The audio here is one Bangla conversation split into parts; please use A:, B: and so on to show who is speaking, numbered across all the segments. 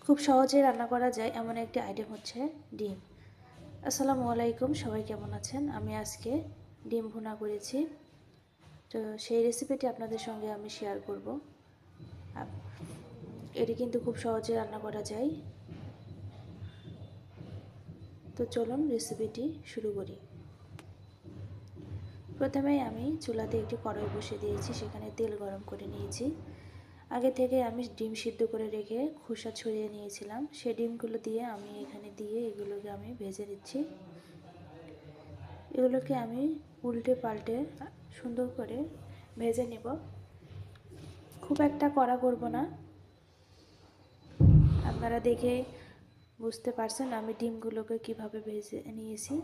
A: খুব সহজে রান্না করা যায় এমন একটি আইটেম হচ্ছে ডিম। আসসালামু আলাইকুম, সবাই কেমন আছেন? আমি আজকে ডিম ভুনা করেছি, তো সেই রেসিপিটি আপনাদের সঙ্গে আমি শেয়ার করব। এটি কিন্তু খুব সহজে রান্না করা যায়। তো চলুন রেসিপিটি শুরু করি। প্রথমেই আমি চুলাতে একটি কড়াই বসিয়ে দিয়েছি, সেখানে তেল গরম করে নিয়েছি। আগে থেকে আমি ডিম সিদ্ধ করে রেখে খোসা ছড়িয়ে নিয়েছিলাম, সেই ডিমগুলো দিয়ে আমি এখানে দিয়ে এগুলোকে আমি ভেজে নিচ্ছি। এগুলোকে আমি উল্টে পাল্টে সুন্দর করে ভেজে নেব। খুব একটা কড়া করব না, আপনারা দেখে বুঝতে পারছেন আমি ডিমগুলোকে কিভাবে ভেজে নিয়েছি।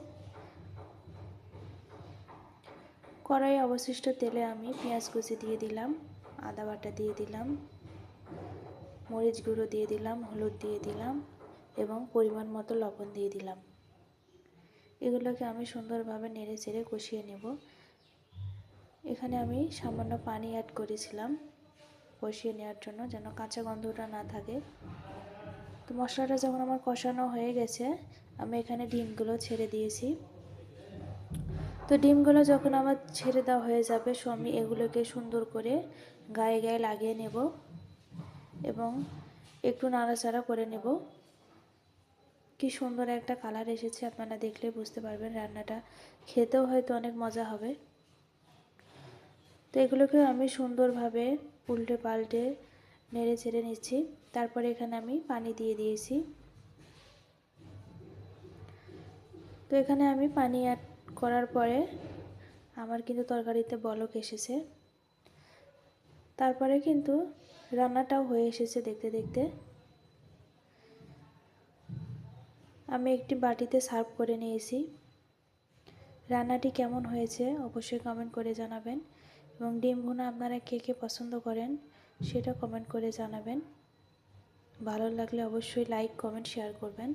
A: কড়াইয়ে অবশিষ্ট তেলে আমি পেঁয়াজ কুচি দিয়ে দিলাম, আদা বাটা দিয়ে দিলাম, মরিচ গুঁড়ো দিয়ে দিলাম, হলুদ দিয়ে দিলাম এবং পরিমাণ মতো লবণ দিয়ে দিলাম। এগুলোকে আমি সুন্দরভাবে নেড়ে চেড়ে কষিয়ে নেব। এখানে আমি সামান্য পানি অ্যাড করেছিলাম কষিয়ে নেওয়ার জন্য, যেন কাঁচা গন্ধটা না থাকে। তো মশলাটা যখন আমার কষানো হয়ে গেছে, আমি এখানে ডিমগুলো ছেড়ে দিয়েছি। তো ডিমগুলো যখন আমার ছেড়ে দেওয়া হয়ে যাবে, আমি এগুলোকে সুন্দর করে গায়ে গায়ে লাগিয়ে নেব এবং একটু নাড়াচাড়া করে নেব। কি সুন্দর একটা কালার এসেছে, আপনারা দেখলে বুঝতে পারবেন রান্নাটা খেতেও হয়তো অনেক মজা হবে। তো এগুলোকে আমি সুন্দরভাবে উল্টে পাল্টে নেড়ে ছেড়ে নিচ্ছি। তারপরে এখানে আমি পানি দিয়ে দিয়েছি। তো এখানে আমি পানি অ্যাড করার পরে আমার কিন্তু তরকারিতে বলক এসেছে। তারপরে কিন্তু রান্নাটাও হয়ে এসেছে দেখতে দেখতে। আমি একটি বাটিতে সার্ভ করে নিয়েছি। রান্নাটি কেমন হয়েছে অবশ্যই কমেন্ট করে জানাবেন এবং ডিম ভুনা আপনারা কে কে পছন্দ করেন সেটা কমেন্ট করে জানাবেন। ভালো লাগলে অবশ্যই লাইক, কমেন্ট, শেয়ার করবেন।